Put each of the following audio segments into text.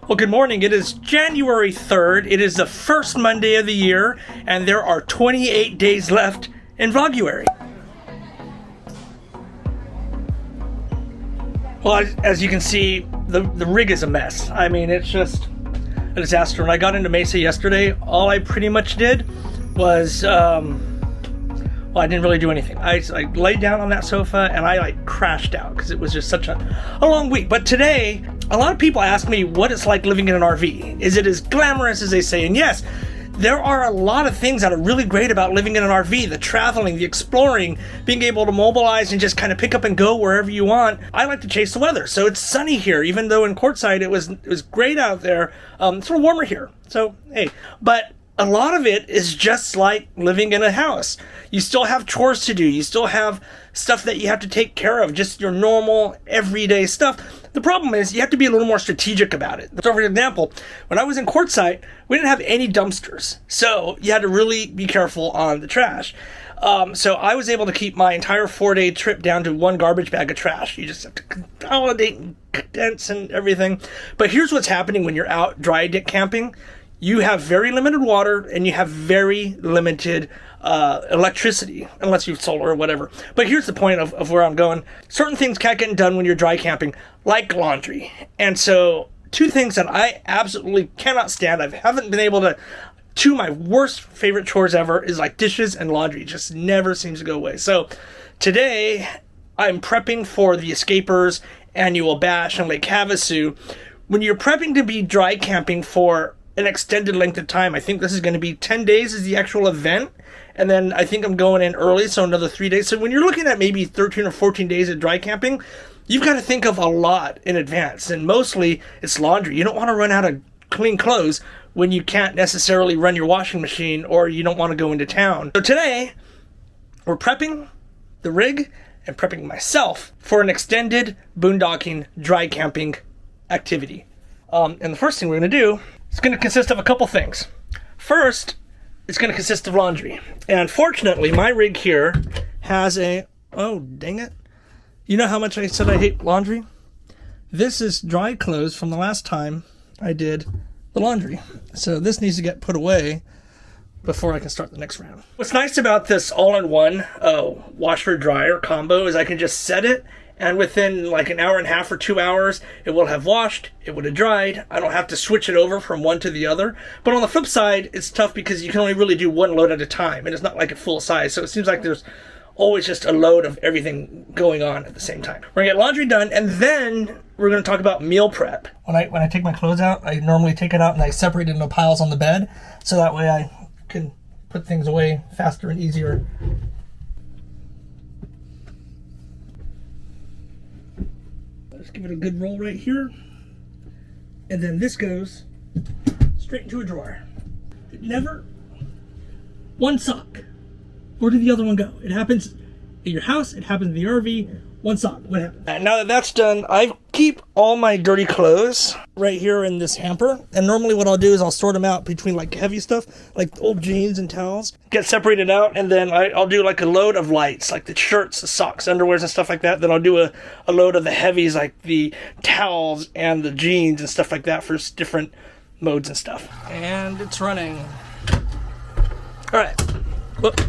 Well, good morning. It is January 3rd. It is the first Monday of the year, and there are 28 days left in Vloguary. Well, as you can see, the rig is a mess. I mean, it's just a disaster. When I got into Mesa yesterday, all I pretty much did was, well, I didn't really do anything. I laid down on that sofa and I crashed out because it was just such a long week. But today, a lot of people ask me what it's like living in an RV. Is it as glamorous as they say? And yes, there are a lot of things that are really great about living in an RV. The traveling, the exploring, being able to mobilize and just kind of pick up and go wherever you want. I like to chase the weather. So it's sunny here, even though in Quartzsite it was great out there. It's a little warmer here. So, hey, but a lot of it is just like living in a house. You still have chores to do. You still have stuff that you have to take care of, just your normal everyday stuff. The problem is you have to be a little more strategic about it. So for example, when I was in Quartzsite, we didn't have any dumpsters. So you had to really be careful on the trash. So I was able to keep my entire 4-day trip down to one garbage bag of trash. You just have to consolidate and condense and everything. But here's what's happening when you're out dry camping. You have very limited water and you have very limited electricity, unless you have solar or whatever. But here's the point of where I'm going. Certain things can't get done when you're dry camping, like laundry. And so two things that I absolutely cannot stand, I haven't been able to, two of my worst favorite chores ever is like dishes and laundry. It just never seems to go away. So today I'm prepping for the Xscapers Annual Bash in Lake Havasu. When you're prepping to be dry camping for an extended length of time, I think this is going to be 10 days is the actual event. And then I think I'm going in early, so another 3 days. So when you're looking at maybe 13 or 14 days of dry camping, you've got to think of a lot in advance. And mostly it's laundry. You don't want to run out of clean clothes when you can't necessarily run your washing machine or you don't want to go into town. So today, we're prepping the rig and prepping myself for an extended boondocking dry camping activity. And the first thing we're going to do, it's going to consist of a couple things. First, it's going to consist of laundry. And fortunately, my rig here has oh, dang it. You know how much I said I hate laundry? This is dry clothes from the last time I did the laundry. So this needs to get put away before I can start the next round. What's nice about this all-in-one washer dryer combo is I can just set it, and within like an hour and a half or 2 hours, it will have washed, it would have dried. I don't have to switch it over from one to the other. But on the flip side, it's tough because you can only really do one load at a time, and it's not like a full size. So it seems like there's always just a load of everything going on at the same time. We're gonna get laundry done, and then we're gonna talk about meal prep. When I take my clothes out, I normally take it out and I separate it into piles on the bed, so that way I can put things away faster and easier. Let's give it a good roll right here. And then this goes straight into a drawer. Never one sock. Where did the other one go? It happens in your house, it happens in the RV, one sock. What happened? And now that that's done, I keep all my dirty clothes right here in this hamper. And normally what I'll do is I'll sort them out between like heavy stuff, like old jeans and towels. Get separated out, and then I'll do like a load of lights, like the shirts, the socks, underwears, and stuff like that. Then I'll do a load of the heavies, like the towels and the jeans and stuff like that for different modes and stuff. And it's running. All right. Whoop.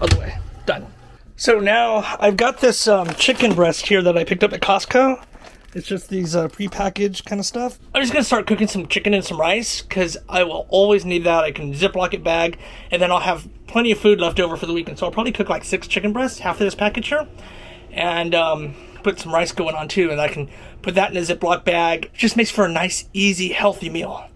Other way. Done. So now I've got this chicken breast here that I picked up at Costco. It's just these pre-packaged kind of stuff. I'm just going to start cooking some chicken and some rice because I will always need that. I can Ziploc it bag, and then I'll have plenty of food left over for the weekend. So I'll probably cook like 6 chicken breasts, half of this package here, and put some rice going on too, and I can put that in a Ziploc bag. It just makes for a nice, easy, healthy meal.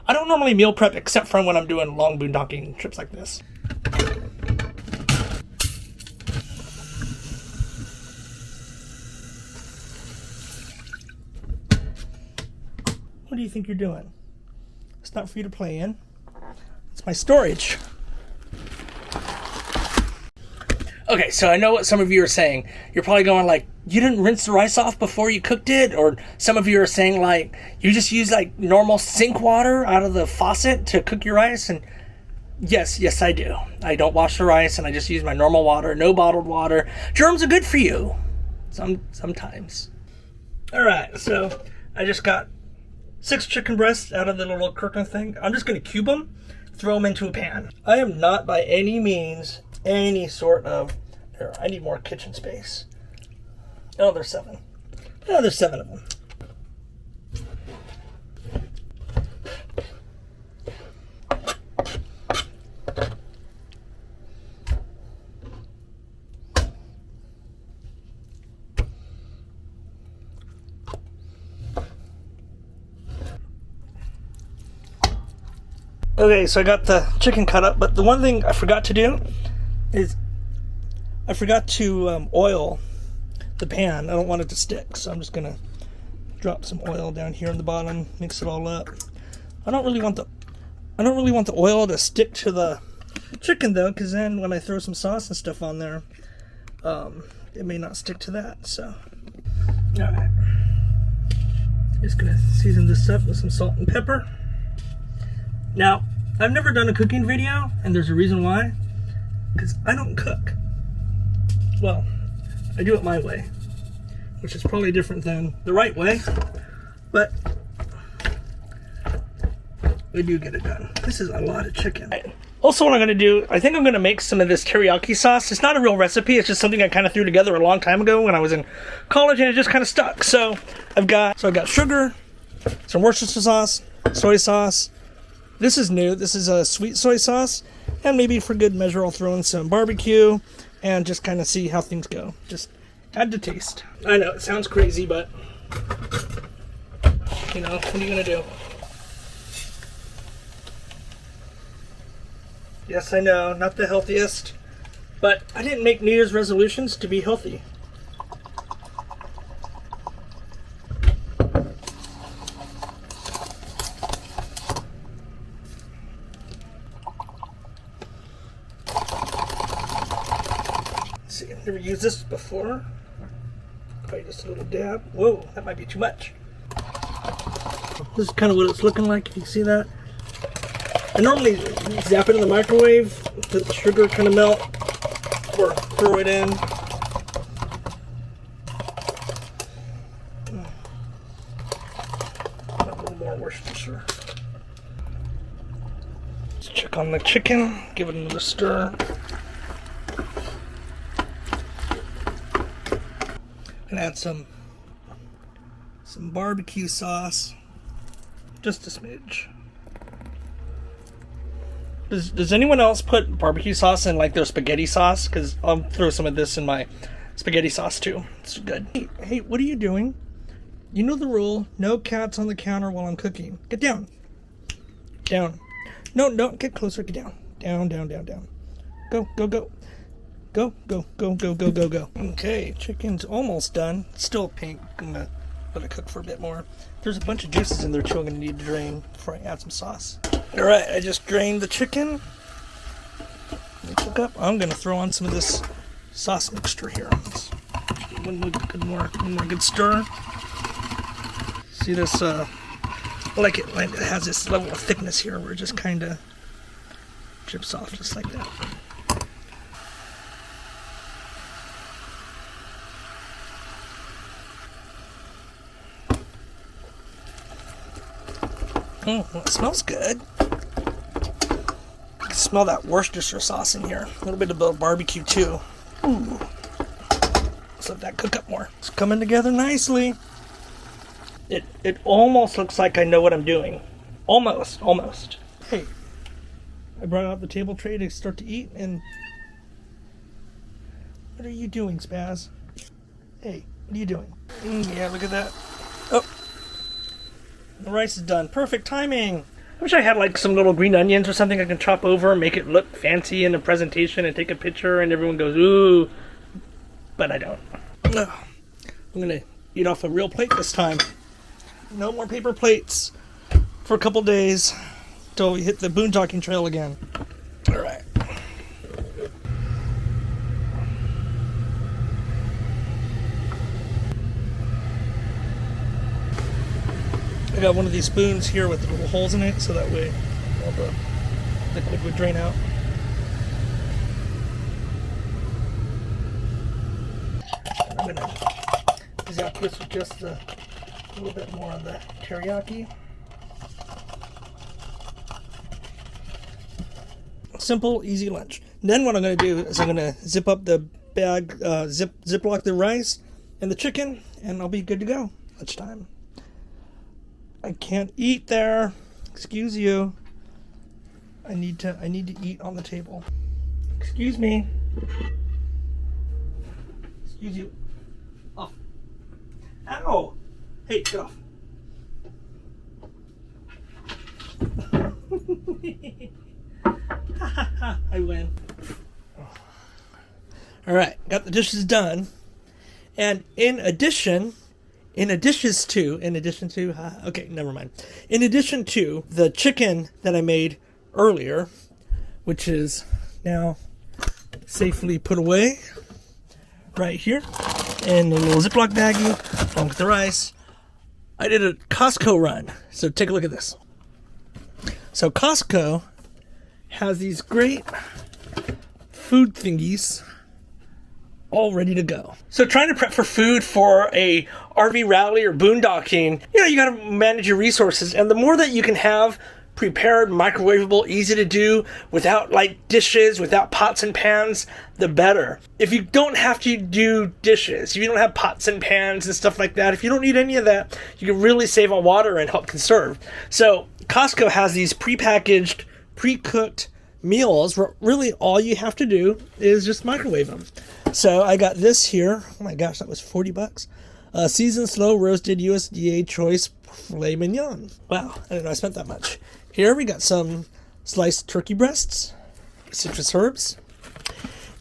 I don't normally meal prep except for when I'm doing long boondocking trips like this. What do you think you're doing? It's not for you to play in. It's my storage. Okay, so I know what some of you are saying. You're probably going like, you didn't rinse the rice off before you cooked it? Or some of you are saying like, you just use like normal sink water out of the faucet to cook your rice? And yes, I do. I don't wash the rice and I just use my normal water, no bottled water. Germs are good for you. Sometimes. All right, so I just got 6 chicken breasts out of the little curtain thing. I'm just going to cube them, throw them into a pan. I am not by any means any sort of... Here, I need more kitchen space. Oh, there's 7. Oh, there's 7 of them. Okay, so I got the chicken cut up, but the one thing I forgot to do is I forgot to oil the pan. I don't want it to stick, so I'm just gonna drop some oil down here in the bottom, mix it all up. I don't really want the oil to stick to the chicken though, because then when I throw some sauce and stuff on there, it may not stick to that. So, all right, just gonna season this up with some salt and pepper. Now, I've never done a cooking video, and there's a reason why. Because I don't cook. Well, I do it my way, which is probably different than the right way, but I do get it done. This is a lot of chicken. Also, what I'm going to do, I think I'm going to make some of this teriyaki sauce. It's not a real recipe, it's just something I kind of threw together a long time ago when I was in college, and it just kind of stuck. So I've got sugar, some Worcestershire sauce, soy sauce. This is new. This is a sweet soy sauce. And maybe for good measure, I'll throw in some barbecue and just kind of see how things go. Just add to taste. I know, it sounds crazy, but, you know, what are you going to do? Yes, I know, not the healthiest, but I didn't make New Year's resolutions to be healthy. See, I've never used this before. Probably just a little dab. Whoa, that might be too much. This is kind of what it's looking like, if you see that. I normally zap it in the microwave, let the sugar kind of melt, or throw it in. A little more Worcestershire. Let's check on the chicken, give it another stir. And add some barbecue sauce, just a smidge. Does anyone else put barbecue sauce in like their spaghetti sauce? Because I'll throw some of this in my spaghetti sauce too. It's good. Hey, what are you doing? You know the rule. No cats on the counter while I'm cooking. Get down. Down. No, don't get closer. Get down. Down, down, down, down. Go, go, go. Go, go, go, go, go, go, go. Okay, chicken's almost done. It's still pink. I'm gonna let it cook for a bit more. There's a bunch of juices in there too I'm gonna need to drain before I add some sauce. Alright, I just drained the chicken. Cook up. I'm gonna throw on some of this sauce mixture here. One more good stir. See this? I like it when it has this level of thickness here where it just kind of drips off just like that. Well, it smells good. I can smell that Worcestershire sauce in here. A little bit of barbecue too. Ooh. Let's let that cook up more. It's coming together nicely. It almost looks like I know what I'm doing. Almost. Hey, I brought out the table tray to start to eat, and what are you doing, Spaz? Hey, what are you doing? Yeah, look at that. Oh. The rice is done. Perfect timing. I wish I had like some little green onions or something I can chop over and make it look fancy in the presentation and take a picture and everyone goes, ooh. But I don't. I'm going to eat off a real plate this time. No more paper plates for a couple days until we hit the Boondocking trail again. All right. I got one of these spoons here with the little holes in it, so that way all the liquid would drain out. I'm going to zap this with just a little bit more of the teriyaki. Simple, easy lunch. And then what I'm going to do is I'm going to zip up the bag, ziplock the rice and the chicken, and I'll be good to go. Lunchtime. I can't eat there. Excuse you. I need to eat on the table. Excuse me. Excuse you. Off. Ow! Hey, get off. I win. All right, got the dishes done. And in addition to the chicken that I made earlier, which is now safely put away right here in a little Ziploc baggie along with the rice, I did a Costco run. So take a look at this. So Costco has these great food thingies all ready to go. So trying to prep for food for a RV rally or boondocking, you got to manage your resources. And the more that you can have prepared, microwavable, easy to do, without like dishes, without pots and pans, the better. If you don't have to do dishes, if you don't have pots and pans and stuff like that, if you don't need any of that, you can really save on water and help conserve. So Costco has these prepackaged, pre-cooked meals where really all you have to do is just microwave them. So I got this here. Oh my gosh, that was $40. Seasoned slow roasted USDA choice filet mignon. Wow, I didn't know I spent that much. Here we got some sliced turkey breasts, citrus herbs,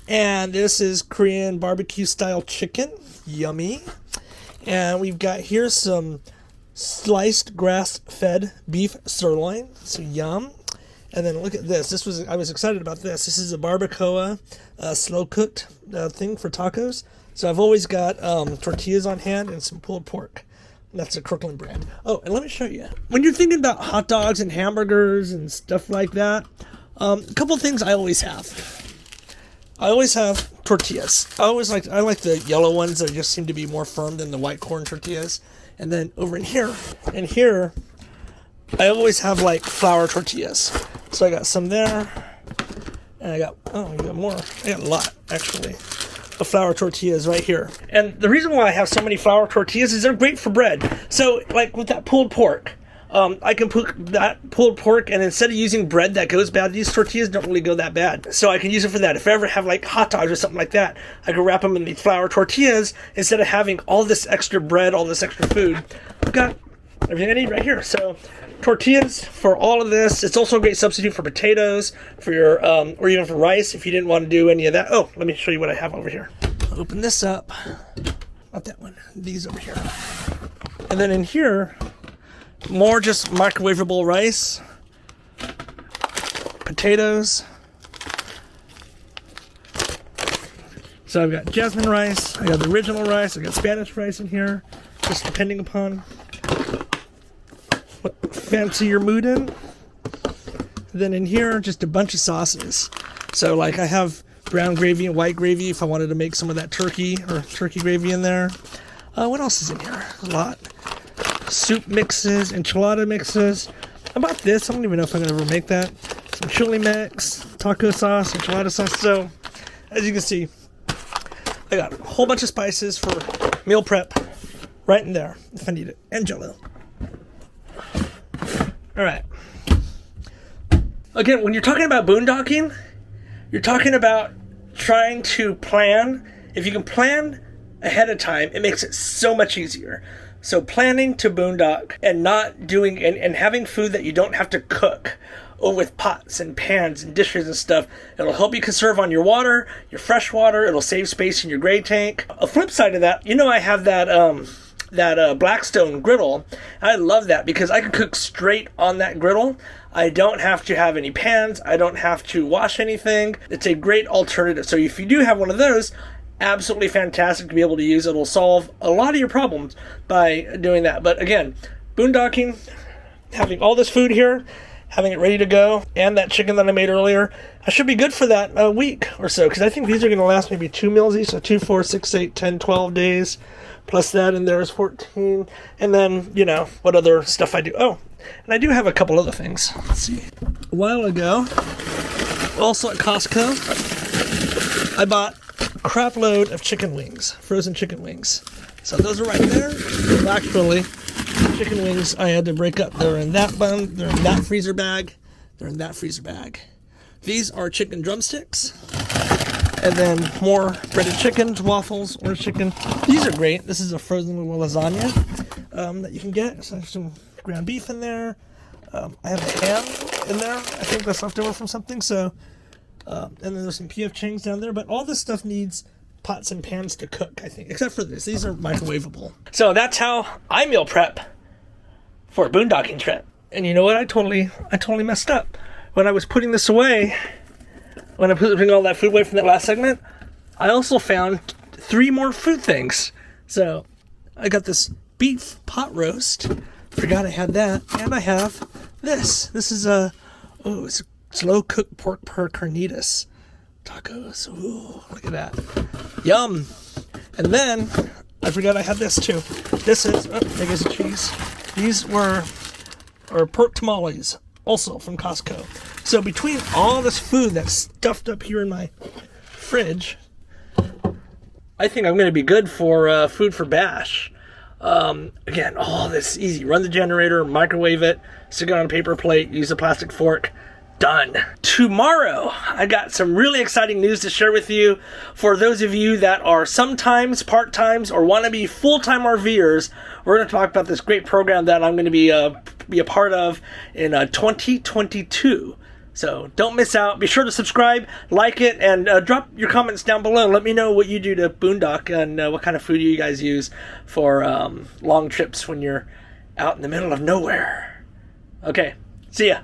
and this is Korean barbecue style chicken. Yummy. And we've got here some sliced grass-fed beef sirloin. So yum. And then look at this. I was excited about this. This is a barbacoa slow-cooked thing for tacos. So I've always got tortillas on hand and some pulled pork. That's a Kirkland brand. Oh, and let me show you. When you're thinking about hot dogs and hamburgers and stuff like that, a couple things I always have. I always have tortillas. I like the yellow ones that just seem to be more firm than the white corn tortillas. And then over in here, I always have like flour tortillas. So I got some there, and I got more. I got a lot actually of flour tortillas right here. And the reason why I have so many flour tortillas is they're great for bread. So like with that pulled pork, I can put that pulled pork, and instead of using bread that goes bad, these tortillas don't really go that bad. So I can use it for that. If I ever have like hot dogs or something like that, I can wrap them in these flour tortillas instead of having all this extra bread, all this extra food. I've got everything I need right here. So tortillas for all of this. It's also a great substitute for potatoes, for your or even for rice if you didn't want to do any of that. Oh, let me show you what I have over here. I'll open this up. Not that one. These over here. And then in here, more just microwavable rice, potatoes. So I've got jasmine rice, I got the original rice, I got Spanish rice in here, just depending upon what fancy your mood in. Then in here, just a bunch of sauces. So like I have brown gravy and white gravy if I wanted to make some of that turkey or turkey gravy in there. What else is in here? A lot. Soup mixes, enchilada mixes. How about this? I don't even know if I'm going to ever make that. Some chili mix, taco sauce, enchilada sauce. So, as you can see, I got a whole bunch of spices for meal prep right in there if I need it. And Jell-O. All right. Again, when you're talking about boondocking, you're talking about trying to plan. If you can plan ahead of time, it makes it so much easier. So planning to boondock and not doing and having food that you don't have to cook or with pots and pans and dishes and stuff, it'll help you conserve on your water, your fresh water. It'll save space in your gray tank. A flip side of that, I have that Blackstone griddle. I love that because I can cook straight on that griddle. I don't have to have any pans. I don't have to wash anything. It's a great alternative. So if you do have one of those, absolutely fantastic to be able to use. It'll solve a lot of your problems by doing that. But again, boondocking, having all this food here, having it ready to go, and that chicken that I made earlier, I should be good for that week or so, because I think these are going to last maybe 2 meals each, so 2, 4, 6, 8, 10, 12 days, plus that, and there is 14, and then, what other stuff I do. Oh, and I do have a couple other things. Let's see. A while ago, Also at Costco, I bought a crap load of chicken wings, frozen chicken wings. So those are right there. Well, actually, chicken wings I had to break up. They're in that bun, they're in that freezer bag, they're in that freezer bag. These are chicken drumsticks. And then more breaded chickens, waffles, orange chicken. These are great. This is a frozen little lasagna that you can get. So I have some ground beef in there. I have a ham in there. I think that's left over from something. So, and then there's some P.F. Chang's down there. But all this stuff needs pots and pans to cook, I think. Except for this. These are microwavable. So that's how I meal prep for a boondocking trip. And you know what? I totally messed up. When I was putting this away, when I put all that food away from that last segment, I also found 3 more food things. So I got this beef pot roast. Forgot I had that. And I have this. This is it's slow cooked pork per carnitas tacos. Ooh, look at that. Yum. And then I forgot I had this too. This is, there goes the cheese. These were pork tamales, also from Costco. So between all this food that's stuffed up here in my fridge, I think I'm going to be good for food for bash. Again, all this easy. Run the generator, microwave it, stick it on a paper plate, use a plastic fork. Done. Tomorrow, I got some really exciting news to share with you. For those of you that are sometimes part-times or want to be full-time RVers, we're going to talk about this great program that I'm going to be a part of in 2022. So don't miss out. Be sure to subscribe, like it, and drop your comments down below. Let me know what you do to boondock and what kind of food you guys use for long trips when you're out in the middle of nowhere. Okay, see ya.